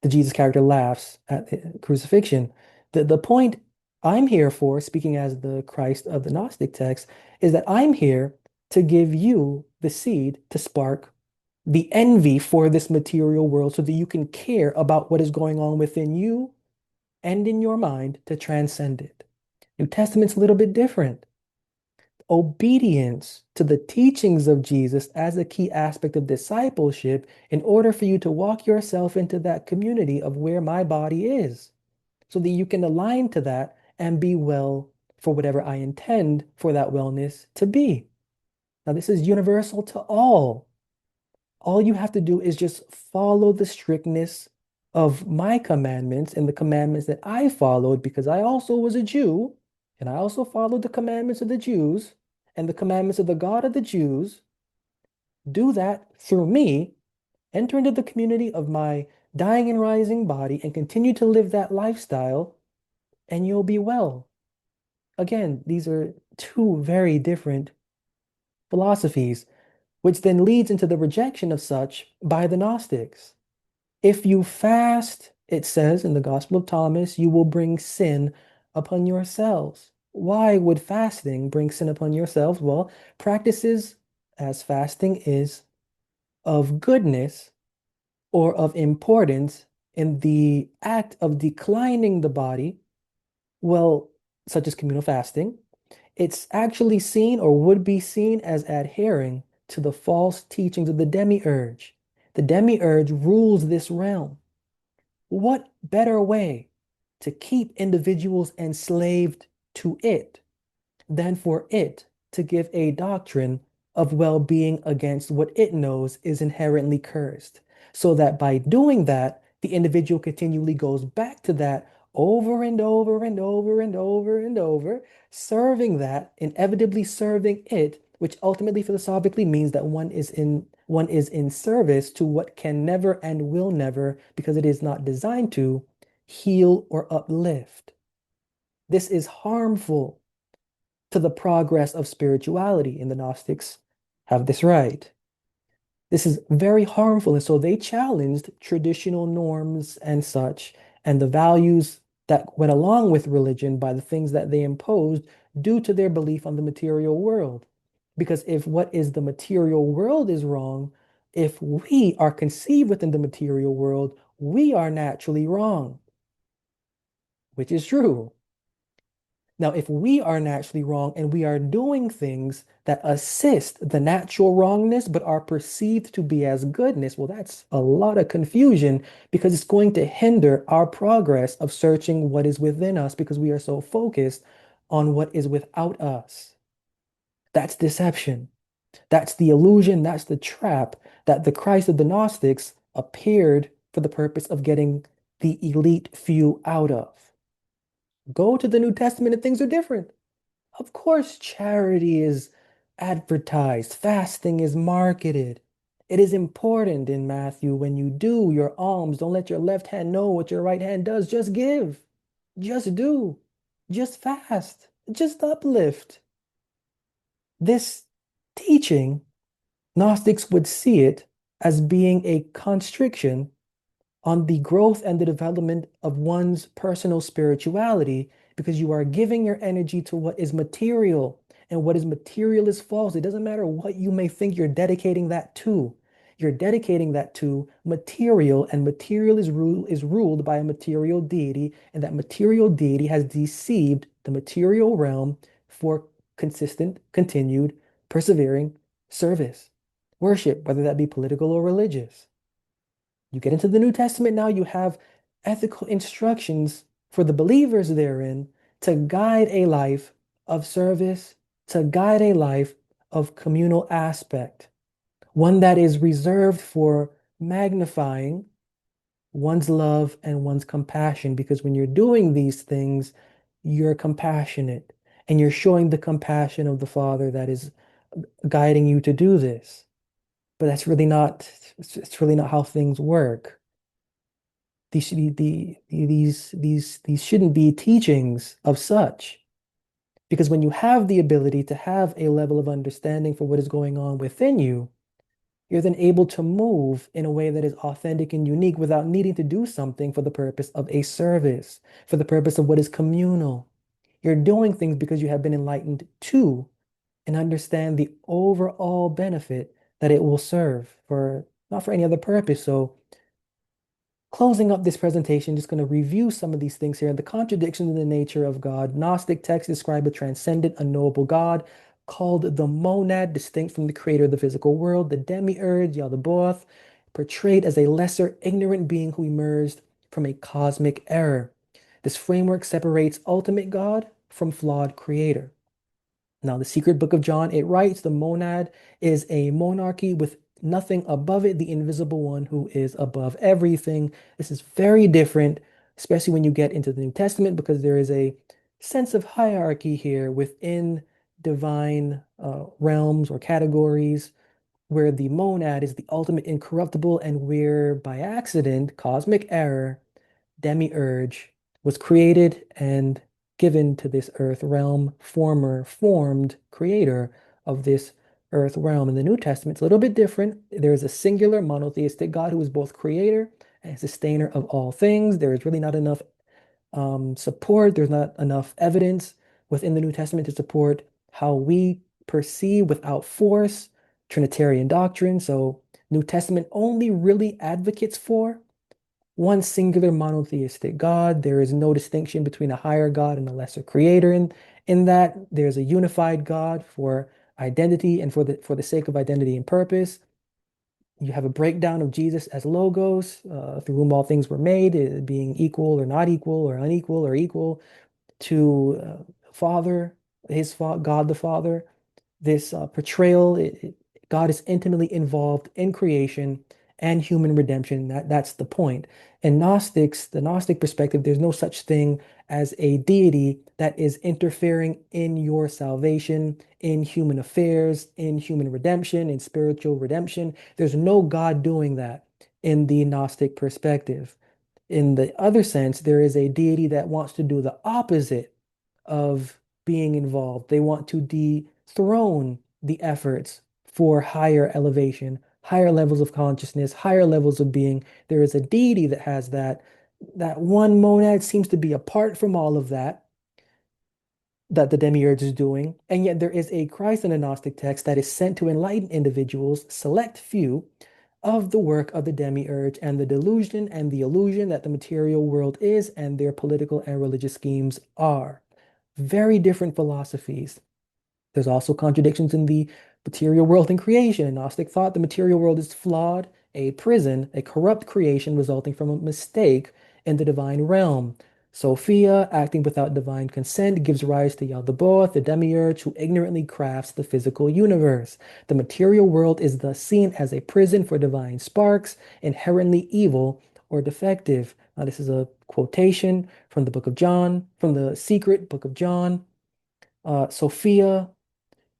The Jesus character laughs at the crucifixion. The point I'm here for, speaking as the Christ of the Gnostic text, is that I'm here to give you the seed to spark the envy for this material world so that you can care about what is going on within you and in your mind to transcend it. New Testament's a little bit different. Obedience to the teachings of Jesus as a key aspect of discipleship in order for you to walk yourself into that community of where my body is, so that you can align to that and be well for whatever I intend for that wellness to be. Now, this is universal to all. All you have to do is just follow the strictness of my commandments and the commandments that I followed because I also was a Jew and I also followed the commandments of the Jews and the commandments of the God of the Jews. Do that through me, enter into the community of my dying and rising body and continue to live that lifestyle, and you'll be well. Again, these are two very different philosophies, which then leads into the rejection of such by the Gnostics. If you fast, it says in the Gospel of Thomas, you will bring sin upon yourselves. Why would fasting bring sin upon yourselves? Well, practices as fasting is of goodness or of importance in the act of declining the body, well, such as communal fasting, it's actually seen or would be seen as adhering to the false teachings of the Demiurge. The Demiurge rules this realm. What better way to keep individuals enslaved to it than for it to give a doctrine of well-being against what it knows is inherently cursed, so that by doing that, the individual continually goes back to that over and over and over and over and over, serving that, inevitably serving it, which ultimately philosophically means that one is in service to what can never and will never, because it is not designed to, heal or uplift. This is harmful to the progress of spirituality, and the Gnostics have this right. This is very harmful, and so they challenged traditional norms and such, and the values that went along with religion by the things that they imposed due to their belief on the material world. Because if what is the material world is wrong, if we are conceived within the material world, we are naturally wrong, which is true. Now, if we are naturally wrong and we are doing things that assist the natural wrongness but are perceived to be as goodness, well, that's a lot of confusion because it's going to hinder our progress of searching what is within us because we are so focused on what is without us. That's deception. That's the illusion, that's the trap that the Christ of the Gnostics appeared for the purpose of getting the elite few out of. Go to the New Testament and things are different. Of course, charity is advertised, fasting is marketed. It is important in Matthew when you do your alms, don't let your left hand know what your right hand does. Just give, just do, just fast, just uplift. This teaching, Gnostics would see it as being a constriction on the growth and the development of one's personal spirituality because you are giving your energy to what is material, and what is material is false. It doesn't matter what you may think you're dedicating that to. You're dedicating that to material, and material is ruled by a material deity, and that material deity has deceived the material realm for consistent, continued, persevering service, worship, whether that be political or religious. You get into the New Testament now, you have ethical instructions for the believers therein to guide a life of service, to guide a life of communal aspect, one that is reserved for magnifying one's love and one's compassion. Because when you're doing these things, you're compassionate and you're showing the compassion of the Father that is guiding you to do this. But that's really not, it's really not how things work. These should be these shouldn't be teachings of such. Because when you have the ability to have a level of understanding for what is going on within you, you're then able to move in a way that is authentic and unique without needing to do something for the purpose of a service, for the purpose of what is communal. You're doing things because you have been enlightened to and understand the overall benefit that it will serve for, not for any other purpose. So closing up this presentation, just going to review some of these things here. The contradictions in the nature of God. Gnostic texts describe a transcendent, unknowable God called the monad, distinct from the creator of the physical world. The Demiurge, Yaldabaoth, portrayed as a lesser, ignorant being who emerged from a cosmic error. This framework separates ultimate God from flawed creator. Now, the secret book of John, it writes the monad is a monarchy with nothing above it, the invisible one who is above everything. This is very different, especially when you get into the New Testament, because there is a sense of hierarchy here within divine realms or categories, where the monad is the ultimate incorruptible, and where by accident, cosmic error, Demiurge was created and given to this earth realm, formed creator of this earth realm. In the New Testament, it's a little bit different. There is a singular monotheistic God who is both creator and sustainer of all things. There is really not enough support, there's not enough evidence within the New Testament to support how we perceive without force Trinitarian doctrine. So, New Testament only really advocates for one singular monotheistic God. There is no distinction between a higher God and a lesser creator. In that, there's a unified God for identity and for the sake of identity and purpose. You have a breakdown of Jesus as logos, through whom all things were made, being equal or not equal or unequal or equal to Father, God the Father. This portrayal, God is intimately involved in creation and human redemption. That's the point. In Gnostics, the Gnostic perspective, there's no such thing as a deity that is interfering in your salvation, in human affairs, in human redemption, in spiritual redemption. There's no God doing that in the Gnostic perspective. In the other sense, there is a deity that wants to do the opposite of being involved. They want to dethrone the efforts for higher elevation, higher levels of consciousness, higher levels of being. There is a deity that has that. That one monad seems to be apart from all of that. that the Demiurge is doing, and yet there is a Christ in the Gnostic text that is sent to enlighten individuals, select few, of the work of the Demiurge and the delusion and the illusion that the material world is and their political and religious schemes are. Very different philosophies. There's also contradictions in the material world and creation. Gnostic thought the material world is flawed, a prison, a corrupt creation resulting from a mistake in the divine realm. Sophia, acting without divine consent, gives rise to Yaldabaoth, the demiurge who ignorantly crafts the physical universe. The material world is thus seen as a prison for divine sparks, inherently evil or defective. Now, this is a quotation from the book of John, from the secret book of John. Sophia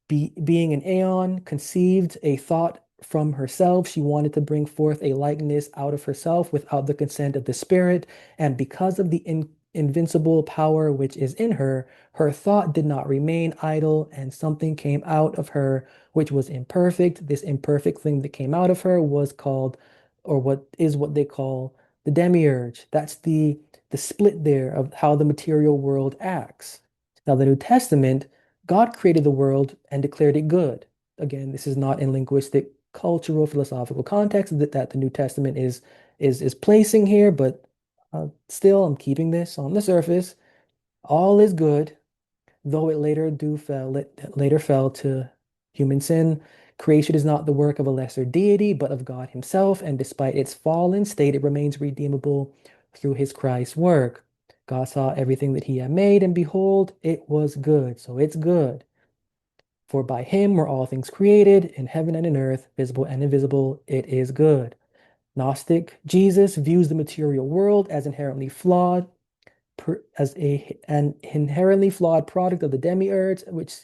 being an aeon, conceived a thought from herself. She wanted to bring forth a likeness out of herself without the consent of the spirit. And because of the invincible power which is in her, her thought did not remain idle, and something came out of her which was imperfect. This imperfect thing that came out of her was called, or what they call the demiurge. That's the split there of how the material world acts. Now, the New Testament, God created the world and declared it good. Again, this is not in linguistic, cultural, philosophical context that the New Testament is placing here, but still, I'm keeping this on the surface. All is good, though it later fell to human sin. Creation is not the work of a lesser deity, but of God Himself, and despite its fallen state, it remains redeemable through His Christ's work. God saw everything that He had made, and behold, it was good. So it's good. For by Him were all things created, in heaven and in earth, visible and invisible. It is good. Gnostic Jesus views the material world as inherently flawed, an inherently flawed product of the demiurge, which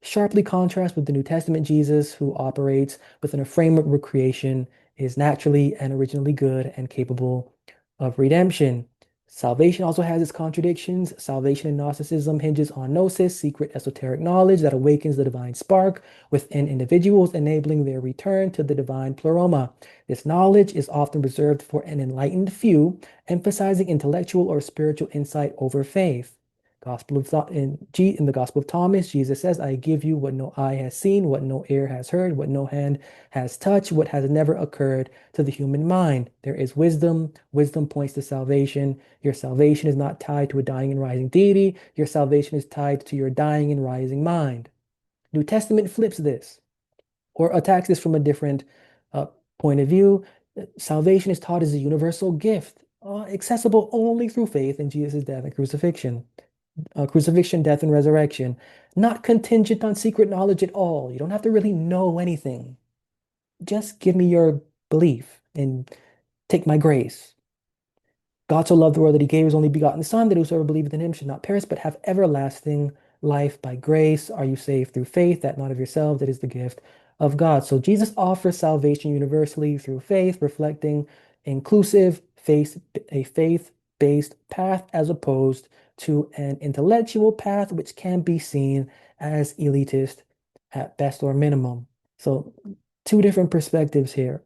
sharply contrasts with the New Testament Jesus, who operates within a framework where creation is naturally and originally good and capable of redemption. Salvation also has its contradictions. Salvation in Gnosticism hinges on gnosis, secret esoteric knowledge that awakens the divine spark within individuals, enabling their return to the divine pleroma. This knowledge is often reserved for an enlightened few, emphasizing intellectual or spiritual insight over faith. Gospel of in the Gospel of Thomas, Jesus says, I give you what no eye has seen, what no ear has heard, what no hand has touched, what has never occurred to the human mind. There is wisdom. Wisdom points to salvation. Your salvation is not tied to a dying and rising deity. Your salvation is tied to your dying and rising mind. New Testament flips this or attacks this from a different uh, point of view. Salvation is taught as a universal gift, accessible only through faith in Jesus' death and crucifixion. Crucifixion, death, and resurrection, not contingent on secret knowledge at all. You don't have to really know anything. Just give me your belief and take my grace. God so loved the world that He gave His only begotten Son, that whosoever believeth in Him should not perish, but have everlasting life. By grace are you saved through faith, that not of yourselves, that is the gift of God. So Jesus offers salvation universally through faith, reflecting inclusive faith, a faith-based path, as opposed to an intellectual path, which can be seen as elitist at best or minimum. So two different perspectives here.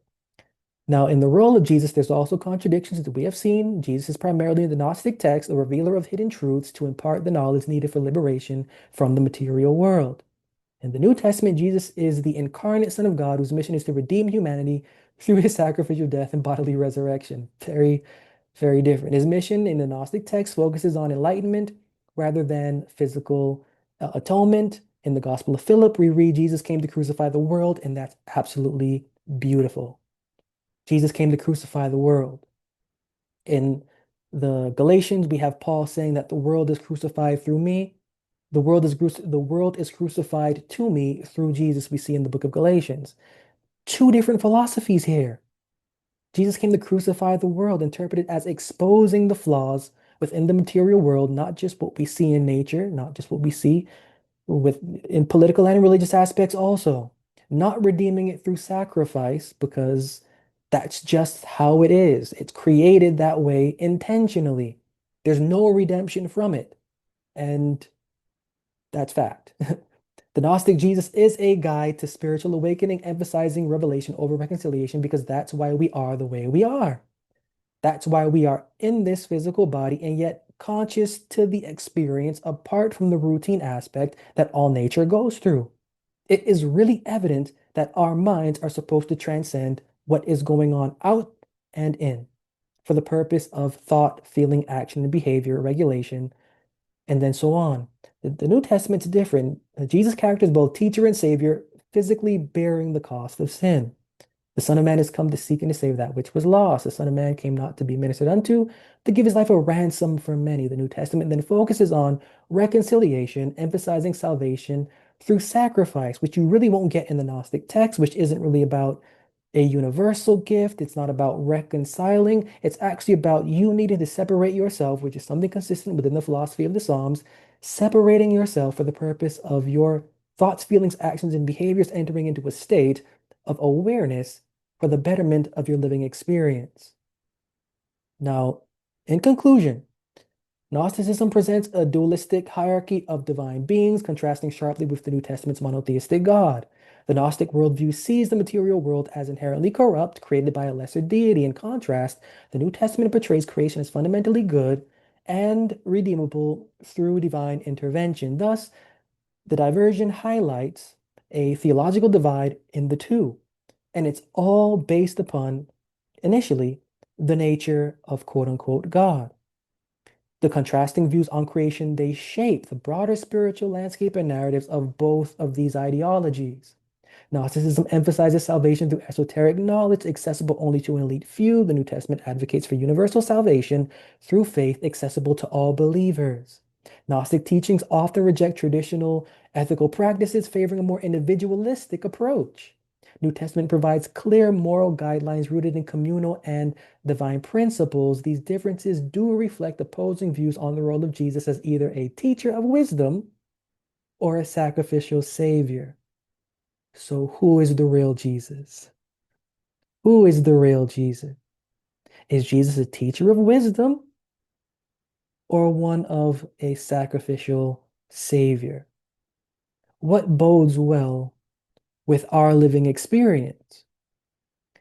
Now, in the role of Jesus, there's also contradictions that we have seen. Jesus is primarily in the Gnostic text, a revealer of hidden truths to impart the knowledge needed for liberation from the material world. In the New Testament, Jesus is the incarnate Son of God whose mission is to redeem humanity through His sacrificial death and bodily resurrection. Very, very different. His mission in the Gnostic text focuses on enlightenment rather than physical atonement. In the Gospel of Philip, we read Jesus came to crucify the world, and that's absolutely beautiful. Jesus came to crucify the world. In the Galatians, we have Paul saying that the world is crucified through me. The world is crucified to me through Jesus, we see in the book of Galatians. Two different philosophies here. Jesus came to crucify the world, interpreted as exposing the flaws within the material world, not just what we see in nature, not just what we see with in political and religious aspects also. Not redeeming it through sacrifice because that's just how it is. It's created that way intentionally. There's no redemption from it. And that's fact. The Gnostic Jesus is a guide to spiritual awakening, emphasizing revelation over reconciliation because that's why we are the way we are. That's why we are in this physical body, and yet conscious to the experience apart from the routine aspect that all nature goes through. It is really evident that our minds are supposed to transcend what is going on out and in for the purpose of thought, feeling, action, and behavior regulation, and then so on. The New Testament's different. Jesus' character is both teacher and savior, physically bearing the cost of sin. The Son of Man has come to seek and to save that which was lost. The Son of Man came not to be ministered unto, to give his life a ransom for many. The New Testament then focuses on reconciliation, emphasizing salvation through sacrifice, which you really won't get in the Gnostic text, which isn't really about a universal gift. It's not about reconciling. It's actually about you needing to separate yourself, which is something consistent within the philosophy of the Psalms, separating yourself for the purpose of your thoughts, feelings, actions, and behaviors entering into a state of awareness for the betterment of your living experience. Now, in conclusion, Gnosticism presents a dualistic hierarchy of divine beings, contrasting sharply with the New Testament's monotheistic God. The Gnostic worldview sees the material world as inherently corrupt, created by a lesser deity. In contrast, the New Testament portrays creation as fundamentally good and redeemable through divine intervention. Thus, the diversion highlights a theological divide in the two, and it's all based upon, initially, the nature of quote unquote God. The contrasting views on creation, they shape the broader spiritual landscape and narratives of both of these ideologies. Gnosticism emphasizes salvation through esoteric knowledge accessible only to an elite few. The New Testament advocates for universal salvation through faith accessible to all believers. Gnostic teachings often reject traditional ethical practices, favoring a more individualistic approach. New Testament provides clear moral guidelines rooted in communal and divine principles. These differences do reflect opposing views on the role of Jesus as either a teacher of wisdom or a sacrificial savior. So who is the real Jesus? Who is the real Jesus? Is Jesus a teacher of wisdom or one of a sacrificial savior? What bodes well with our living experience?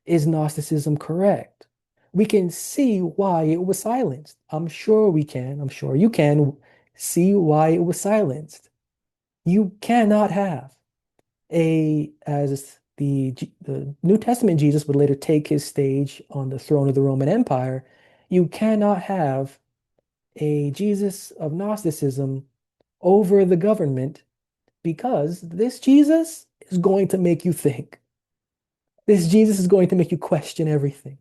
Is Gnosticism correct? We can see why it was silenced. I'm sure we can. I'm sure you can see why it was silenced. You cannot have as the New Testament Jesus would later take his stage on the throne of the Roman Empire. You cannot have a Jesus of Gnosticism over the government because this Jesus is going to make you think. This Jesus is going to make you question everything.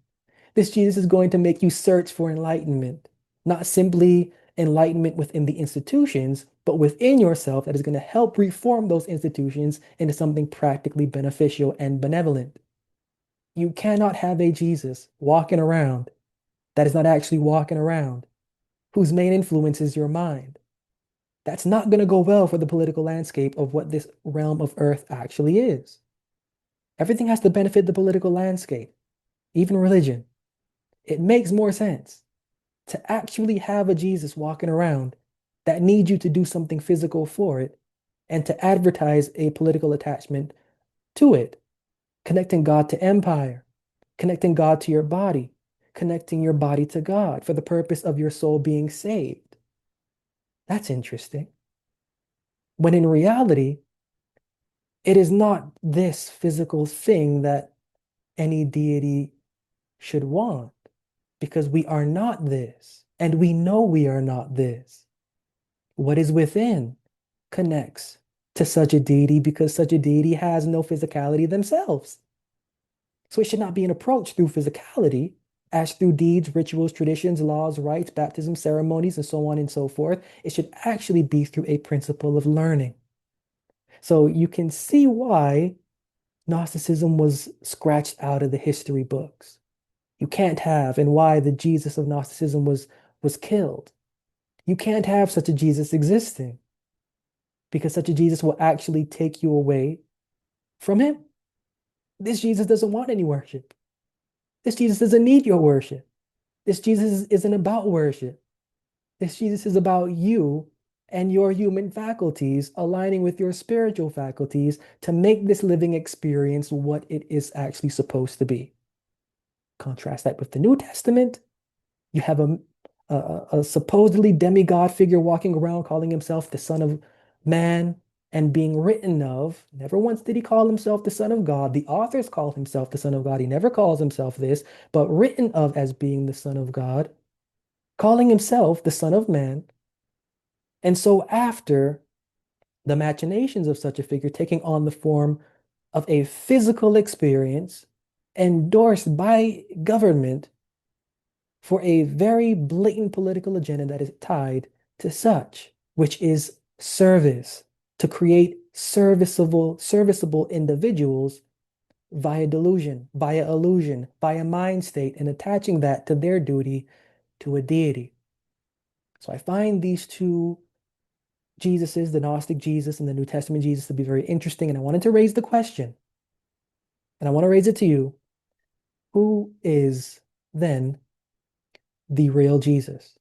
This Jesus is going to make you search for enlightenment, not simply enlightenment within the institutions, but within yourself that is going to help reform those institutions into something practically beneficial and benevolent. You cannot have a Jesus walking around that is not actually walking around, whose main influence is your mind. That's not going to go well for the political landscape of what this realm of earth actually is. Everything has to benefit the political landscape, even religion. It makes more sense to actually have a Jesus walking around that needs you to do something physical for it and to advertise a political attachment to it, connecting God to empire, connecting God to your body, connecting your body to God for the purpose of your soul being saved. That's interesting. When in reality, it is not this physical thing that any deity should want, because we are not this, and we know we are not this. What is within connects to such a deity because such a deity has no physicality themselves. So it should not be an approach through physicality, as through deeds, rituals, traditions, laws, rites, baptism, ceremonies, and so on and so forth. It should actually be through a principle of learning. So you can see why Gnosticism was scratched out of the history books. You can't have, and why the Jesus of Gnosticism was killed. You can't have such a Jesus existing because such a Jesus will actually take you away from him. This Jesus doesn't want any worship. This Jesus doesn't need your worship. This Jesus isn't about worship. This Jesus is about you and your human faculties aligning with your spiritual faculties to make this living experience what it is actually supposed to be. Contrast that with the New Testament. You have a a supposedly demigod figure walking around calling himself the Son of Man and being written of. Never once did he call himself the Son of God. The authors call himself the Son of God. He never calls himself this, but written of as being the Son of God, calling himself the Son of Man. And so after the machinations of such a figure taking on the form of a physical experience endorsed by government for a very blatant political agenda that is tied to such, which is service, to create serviceable individuals via delusion, via illusion, via mind state, and attaching that to their duty to a deity. So I find these two Jesuses, the Gnostic Jesus and the New Testament Jesus, to be very interesting. And I wanted to raise the question, and I want to raise it to you. Who is then the real Jesus?